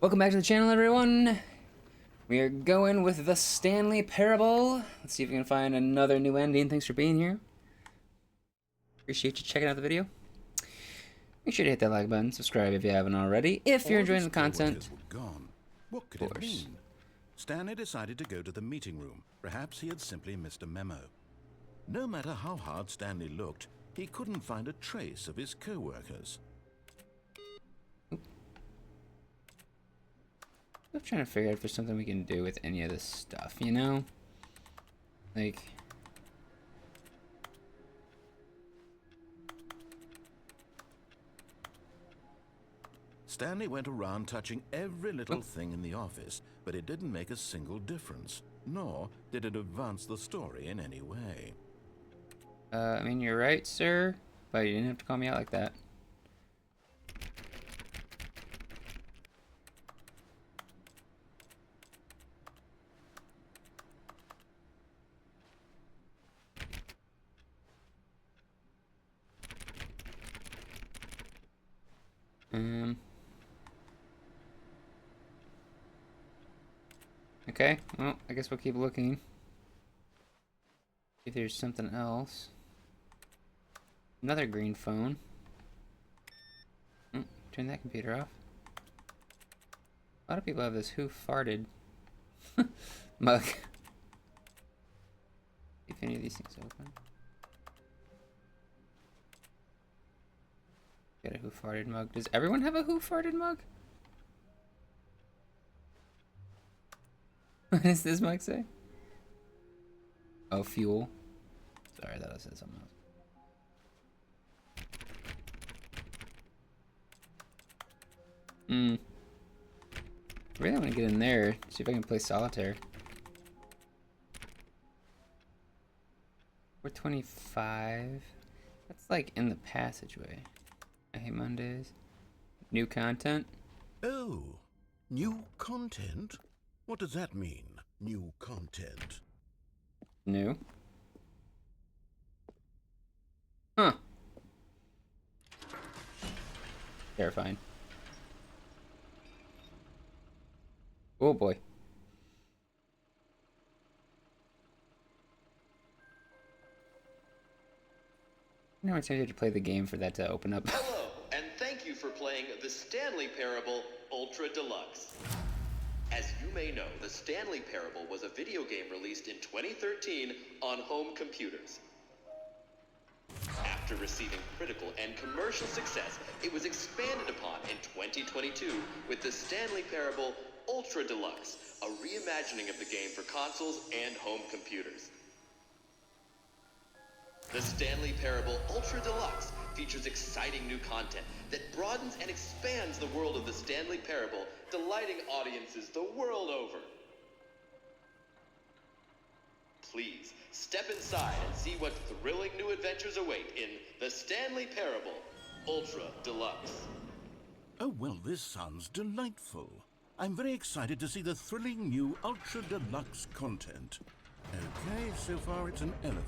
Welcome back to the channel, everyone. We are going with the Stanley Parable. Let's see if we can find another new ending. Thanks for being here. Appreciate you checking out the video. Make sure to hit that like button, subscribe if you haven't already. If you're enjoying the content, gone. What could it mean? Stanley decided to go to the meeting room. Perhaps he had simply missed a memo. No matter how hard Stanley looked, he couldn't find a trace of his co-workers. I'm trying to figure out if there's something we can do with any of this stuff, you know? Like... Stanley went around touching every little thing in the office, but it didn't make a single difference, nor did it advance the story in any way. I mean, you're right, sir, but you didn't have to call me out like that. Okay, well, I guess we'll keep looking. If there's something else. Another green phone. Turn that computer off. A lot of people have this who farted mug. If any of these things open. Got a who farted mug. Does everyone have a who farted mug? What does this mug say? Oh, fuel. Sorry, I thought it said something else. I really want to get in there, see if I can play solitaire. 425. That's like in the passageway. I hate Mondays. New content. Oh, new content? What does that mean, new content? New. Huh. Terrifying. Oh boy. Now it's tempted to play the game for that to open up. Hello, and thank you for playing the Stanley Parable Ultra Deluxe. As you may know, the Stanley Parable was a video game released in 2013 on home computers. After receiving critical and commercial success, it was expanded upon in 2022 with the Stanley Parable Ultra Deluxe, a reimagining of the game for consoles and home computers. The Stanley Parable Ultra Deluxe features exciting new content that broadens and expands the world of the Stanley Parable, delighting audiences the world over. Please, step inside and see what thrilling new adventures await in the Stanley Parable Ultra Deluxe. Oh, well, this sounds delightful. I'm very excited to see the thrilling new Ultra Deluxe content. Okay, so far it's an elevator.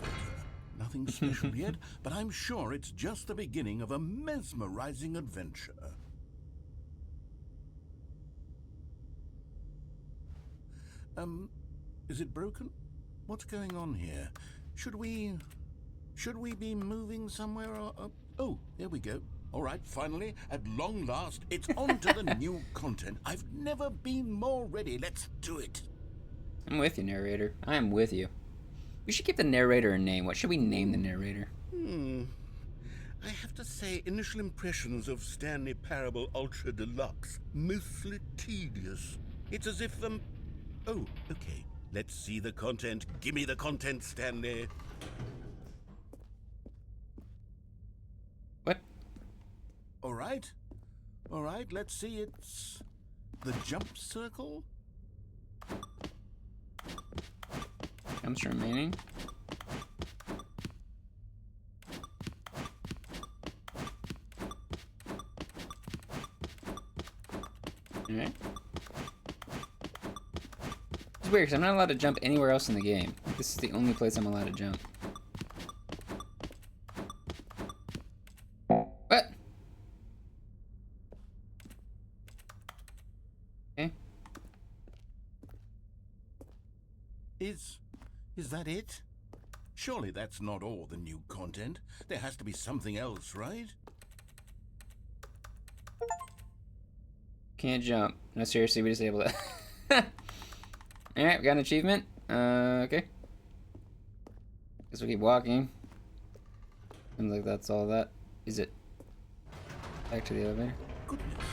Nothing special yet, but I'm sure it's just the beginning of a mesmerizing adventure. Is it broken? What's going on here? Should we be moving somewhere or oh, there we go. All right, finally, at long last, it's on to the new content. I've never been more ready. Let's do it. I'm with you, narrator. I am with you. We should give the narrator a name. What should we name the narrator? I have to say, initial impressions of Stanley Parable Ultra Deluxe, mostly tedious. It's as if, oh, okay. Let's see the content. Gimme the content, Stanley. What? All right, let's see. It's the jump circle. Comes remaining. Alright. It's weird because I'm not allowed to jump anywhere else in the game. This is the only place I'm allowed to jump. What? Is that it? Surely that's not all the new content. There has to be something else, right? Can't jump. No, seriously, we disabled it. Alright, we got an achievement. Okay. Guess we'll keep walking. Seems like that's all that. Is it? Back to the elevator. Goodness,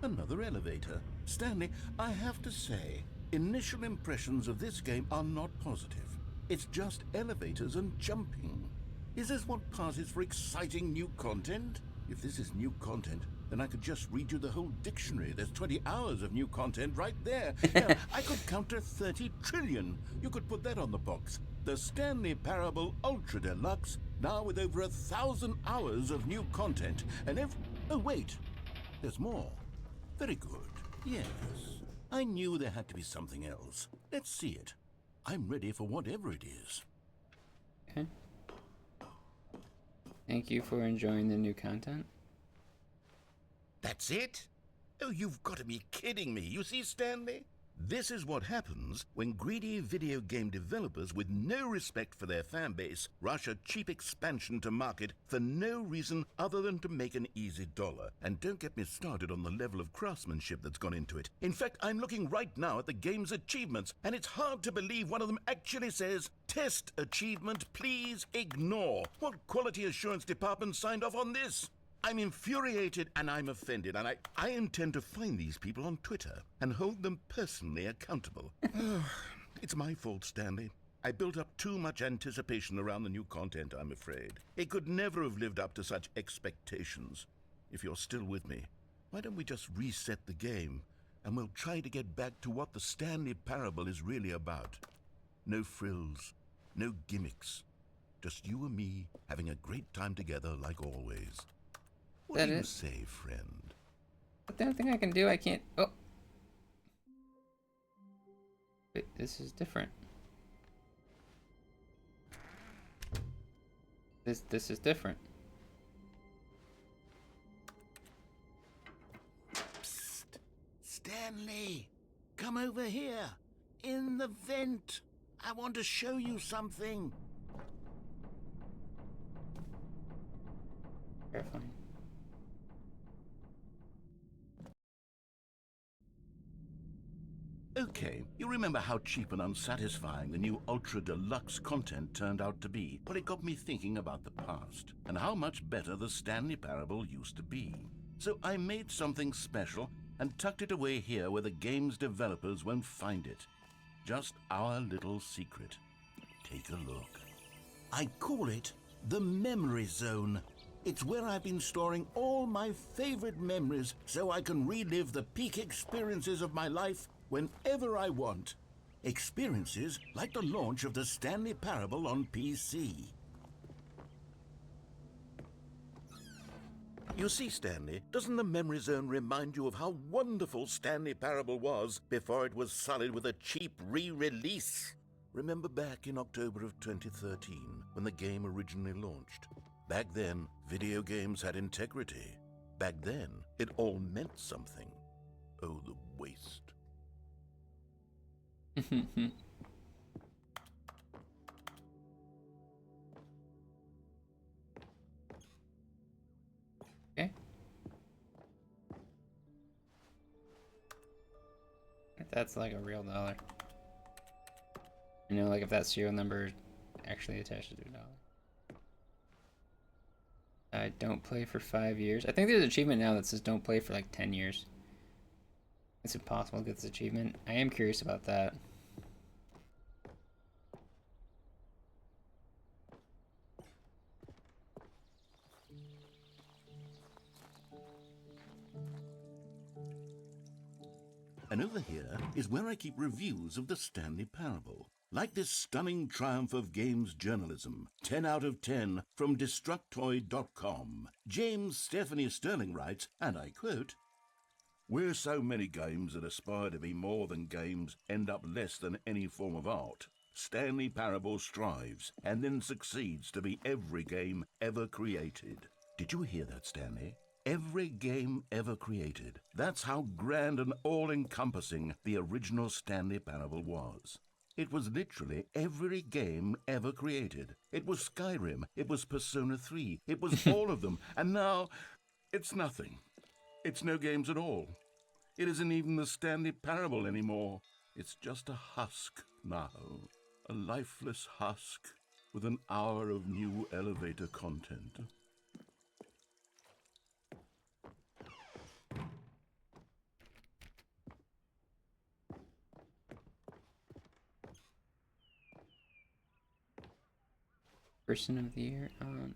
another elevator. Stanley, I have to say, initial impressions of this game are not positive. It's just elevators and jumping. Is this what passes for exciting new content? If this is new content, then I could just read you the whole dictionary. There's 20 hours of new content right there. Now, I could counter 30 trillion. You could put that on the box. The Stanley Parable Ultra Deluxe, now with over 1,000 hours of new content. And if... Oh, wait. There's more. Very good. Yes. I knew there had to be something else. Let's see it. I'm ready for whatever it is. Okay. Thank you for enjoying the new content. That's it? Oh, you've got to be kidding me. You see, Stanley? This is what happens when greedy video game developers with no respect for their fan base rush a cheap expansion to market for no reason other than to make an easy dollar. And don't get me started on the level of craftsmanship that's gone into it. In fact, I'm looking right now at the game's achievements, and it's hard to believe one of them actually says, "Test achievement, please ignore." What quality assurance department signed off on this? I'm infuriated and I'm offended, and I intend to find these people on Twitter and hold them personally accountable. It's my fault, Stanley. I built up too much anticipation around the new content, I'm afraid. It could never have lived up to such expectations. If you're still with me, why don't we just reset the game and we'll try to get back to what the Stanley Parable is really about. No frills, no gimmicks. Just you and me having a great time together like always. What do you say, friend? But the only thing I can do, I can't... Oh! Wait, this is different. This is different. Psst! Stanley! Come over here! In the vent! I want to show you something! Terrifying. Okay, you remember how cheap and unsatisfying the new Ultra Deluxe content turned out to be? Well, it got me thinking about the past, and how much better the Stanley Parable used to be. So I made something special and tucked it away here where the game's developers won't find it. Just our little secret. Take a look. I call it the Memory Zone. It's where I've been storing all my favorite memories so I can relive the peak experiences of my life whenever I want. Experiences like the launch of the Stanley Parable on PC. You see, Stanley, doesn't the Memory Zone remind you of how wonderful Stanley Parable was before it was sullied with a cheap re-release? Remember back in October of 2013, when the game originally launched? Back then, video games had integrity. Back then, it all meant something. Oh, the waste. Okay. If that's like a real dollar. You know, like if that serial number actually attached to a dollar. I don't play for 5 years. I think there's an achievement now that says don't play for like 10 years. It's impossible to get this achievement. I am curious about that. And over here is where I keep reviews of the Stanley Parable. Like this stunning triumph of games journalism, 10 out of 10 from Destructoid.com. James Stephanie Sterling writes, and I quote, "Where so many games that aspire to be more than games end up less than any form of art, Stanley Parable strives and then succeeds to be every game ever created." Did you hear that, Stanley? Every game ever created. That's how grand and all-encompassing the original Stanley Parable was. It was literally every game ever created. It was Skyrim, it was Persona 3, it was all of them, and now it's nothing. It's no games at all. It isn't even the Stanley Parable anymore. It's just a husk now. A lifeless husk with an hour of new elevator content. Person of the year on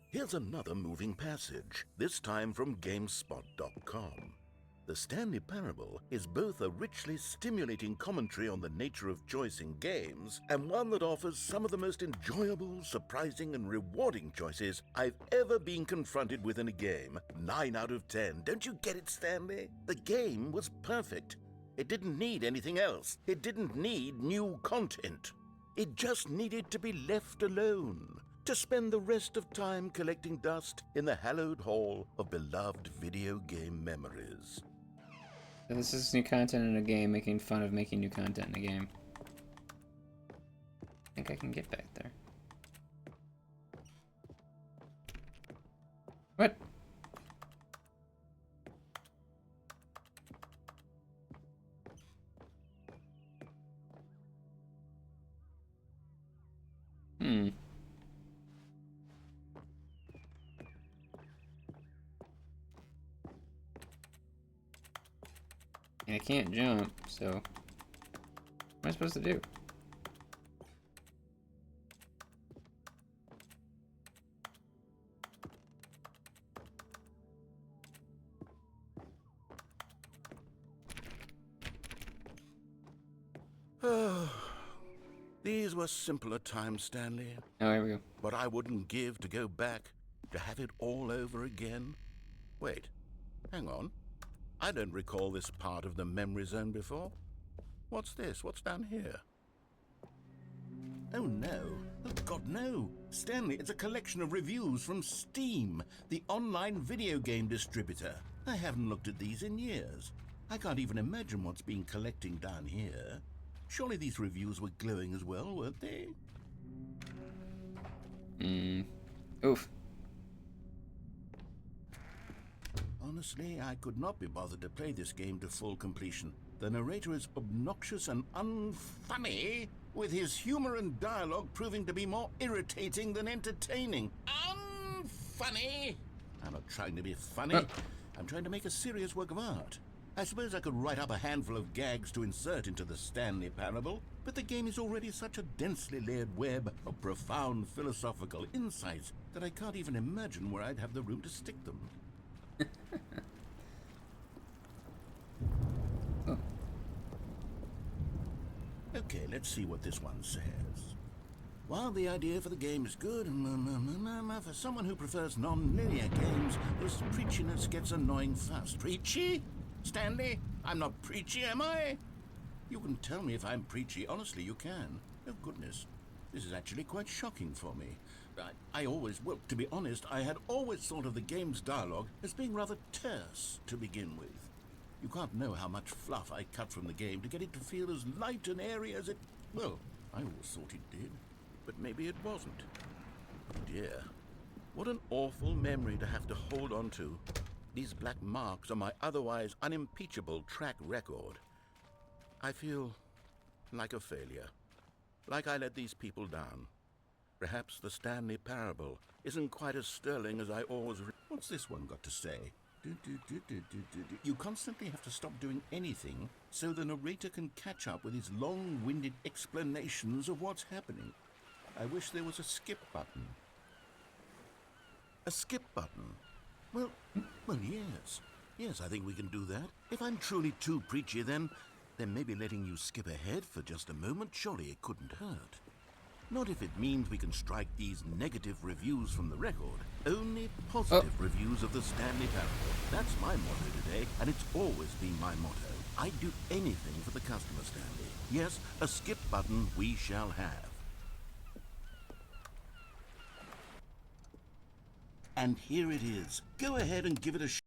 Here's another moving passage, this time from GameSpot.com. The Stanley Parable is both a richly stimulating commentary on the nature of choice in games and one that offers some of the most enjoyable, surprising, and rewarding choices I've ever been confronted with in a game. 9 out of 10. Don't you get it, Stanley? The game was perfect. It didn't need anything else. It didn't need new content. It just needed to be left alone, to spend the rest of time collecting dust in the hallowed hall of beloved video game memories. So this is new content in a game, making fun of making new content in a game. I think I can get back there. What? And I can't jump, so what am I supposed to do? These were simpler times, Stanley. Oh, here we go. But I wouldn't give to go back, to have it all over again. Wait, hang on. I don't recall this part of the memory zone before. What's this? What's down here? Oh no. Oh God, no. Stanley, it's a collection of reviews from Steam, the online video game distributor. I haven't looked at these in years. I can't even imagine what's been collecting down here. Surely these reviews were glowing as well, weren't they? Oof. Honestly, I could not be bothered to play this game to full completion. The narrator is obnoxious and unfunny, with his humor and dialogue proving to be more irritating than entertaining. Unfunny! I'm not trying to be funny. I'm trying to make a serious work of art. I suppose I could write up a handful of gags to insert into the Stanley Parable, but the game is already such a densely layered web of profound philosophical insights that I can't even imagine where I'd have the room to stick them. Oh. Okay, let's see what this one says. While the idea for the game is good, for someone who prefers non-linear games, this preachiness gets annoying fast. Preachy? Stanley, I'm not preachy, am I? You can tell me if I'm preachy. Honestly, you can. Oh, goodness. This is actually quite shocking for me. Well, to be honest, I had always thought of the game's dialogue as being rather terse to begin with. You can't know how much fluff I cut from the game to get it to feel as light and airy as it... Well, I always thought it did, but maybe it wasn't. Dear, what an awful memory to have to hold on to. These black marks are my otherwise unimpeachable track record. I feel like a failure, like I let these people down. Perhaps the Stanley Parable isn't quite as sterling as I always... What's this one got to say? You constantly have to stop doing anything so the narrator can catch up with his long-winded explanations of what's happening. I wish there was a skip button. A skip button? Well, yes. Yes, I think we can do that. If I'm truly too preachy, then maybe letting you skip ahead for just a moment, surely it couldn't hurt. Not if it means we can strike these negative reviews from the record. Only positive reviews of the Stanley Parable. That's my motto today, and it's always been my motto. I'd do anything for the customer, Stanley. Yes, a skip button we shall have. And here it is. Go ahead and give it a shot.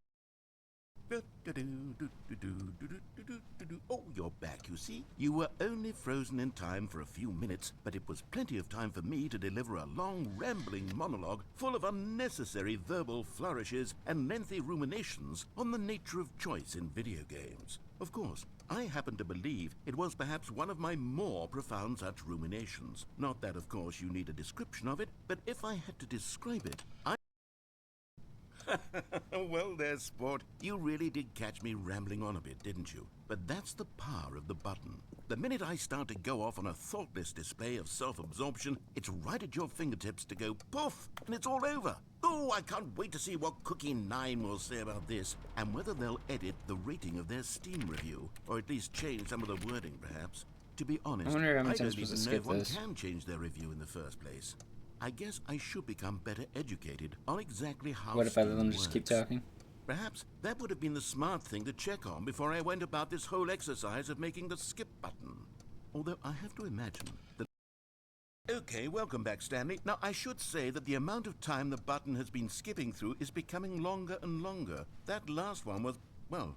Oh, you're back, you see. You were only frozen in time for a few minutes, but it was plenty of time for me to deliver a long, rambling monologue full of unnecessary verbal flourishes and lengthy ruminations on the nature of choice in video games. Of course, I happen to believe it was perhaps one of my more profound such ruminations. Not that, of course, you need a description of it, but if I had to describe it, Well there, sport. You really did catch me rambling on a bit, didn't you? But that's the power of the button. The minute I start to go off on a thoughtless display of self-absorption, it's right at your fingertips to go poof, and it's all over. Oh, I can't wait to see what Cookie 9 will say about this, and whether they'll edit the rating of their Steam review, or at least change some of the wording, perhaps. To be honest, I wonder how many I times don't we're even supposed know to if skip one this. can change their review in the first place. I guess I should become better educated on exactly how What if I let Steam them just keep works. talking? Perhaps that would have been the smart thing to check on before I went about this whole exercise of making the skip button. Although I have to imagine that... Okay, welcome back, Stanley. Now, I should say that the amount of time the button has been skipping through is becoming longer and longer. That last one was, well,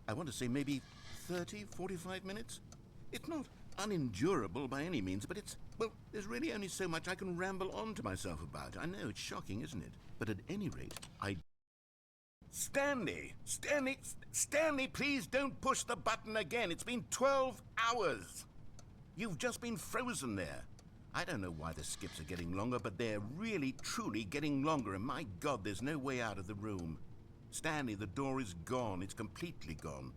I want to say maybe 30, 45 minutes? It's not unendurable by any means, but it's, well, there's really only so much I can ramble on to myself about. I know, it's shocking, isn't it? But at any rate, Stanley, please don't push the button again. It's been 12 hours. You've just been frozen there. I don't know why the skips are getting longer, but they're really, truly getting longer, and my God, there's no way out of the room. Stanley, the door is gone. It's completely gone.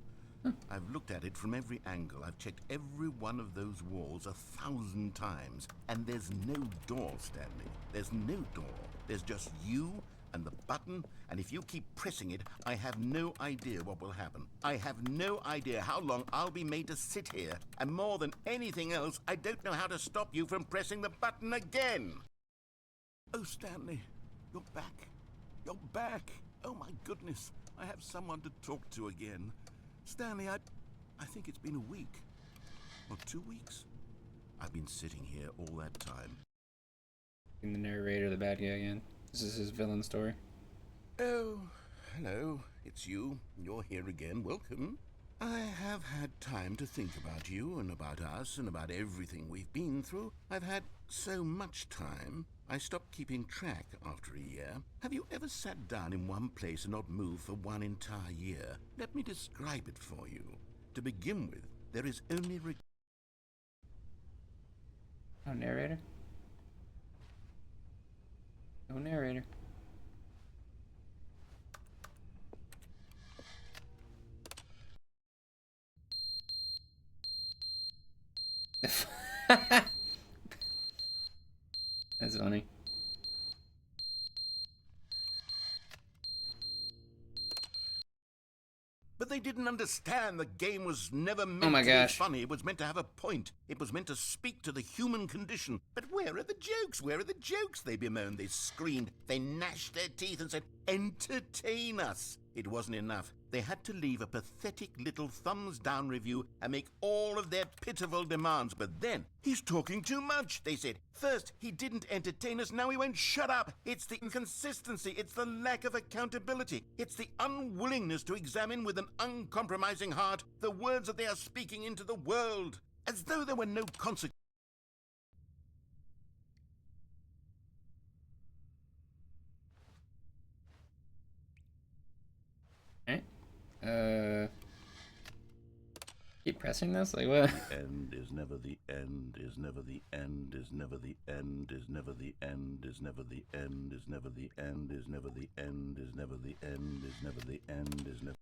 I've looked at it from every angle. I've checked every one of those walls 1,000 times, and there's no door, Stanley. There's no door. There's just you and the button, and if you keep pressing it, I have no idea what will happen. I have no idea how long I'll be made to sit here, and more than anything else, I don't know how to stop you from pressing the button again. Oh, Stanley, you're back. You're back. Oh, my goodness. I have someone to talk to again. Stanley, I think it's been a week. Or 2 weeks. I've been sitting here all that time. The narrator, the bad guy again. This is his villain story. Oh, hello. It's you. You're here again. Welcome. I have had time to think about you and about us and about everything we've been through. I've had so much time. I stopped keeping track after a year. Have you ever sat down in one place and not moved for one entire year? Let me describe it for you. To begin with, there is only... No narrator? No narrator. That's funny. But they didn't understand the game was never Oh meant my to gosh. be funny. It was meant to have a point. It was meant to speak to the human condition. But where are the jokes? Where are the jokes? They bemoaned, they screamed, they gnashed their teeth and said, entertain us. It wasn't enough. They had to leave a pathetic little thumbs-down review and make all of their pitiful demands. But then, he's talking too much, they said. First, he didn't entertain us, now he won't shut up. It's the inconsistency, it's the lack of accountability. It's the unwillingness to examine with an uncompromising heart the words that they are speaking into the world. As though there were no consequences. Alright. Keep pressing this? Like what? The end is never the end, is never the end, is never the end, is never the end, is never the end, is never the end, is never the end, is never the end, is never the end, is never...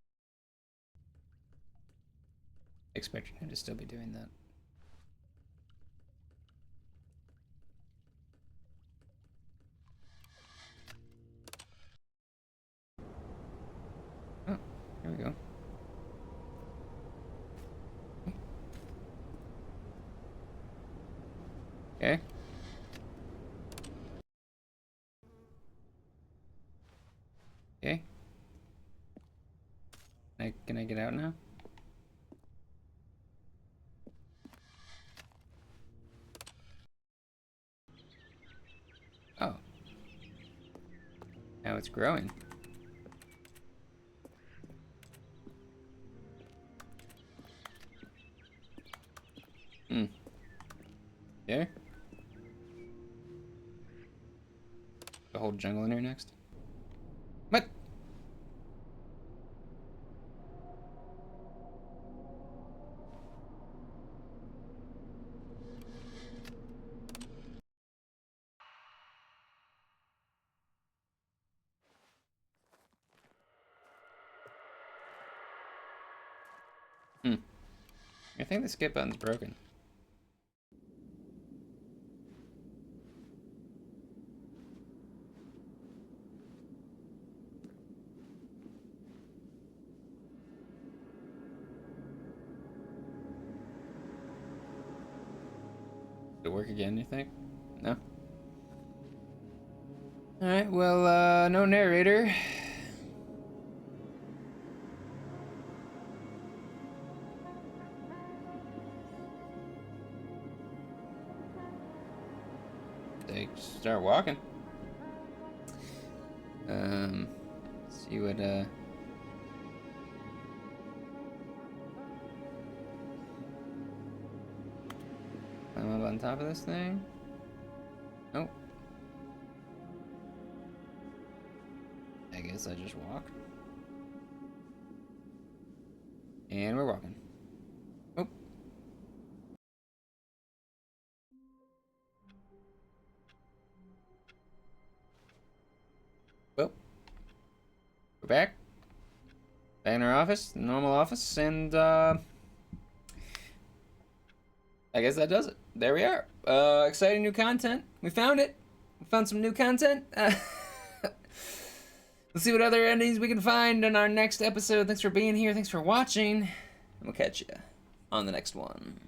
Expect him to still be doing that. Oh, here we go. Okay. Okay. Can I get out now? Oh. Now it's growing. Yeah. The whole jungle in here next. What? I think the skip button's broken. Did it work again, you think? No? Alright, well, no narrator. They start walking. See what, climb up on top of this thing? Nope. I guess I just walk. And we're walking. Oh. Well. We're back. Back in our office, the normal office, and I guess that does it. There we are. Exciting new content. We found it. We found some new content. Let's see what other endings we can find in our next episode. Thanks for being here. Thanks for watching. And we'll catch you on the next one.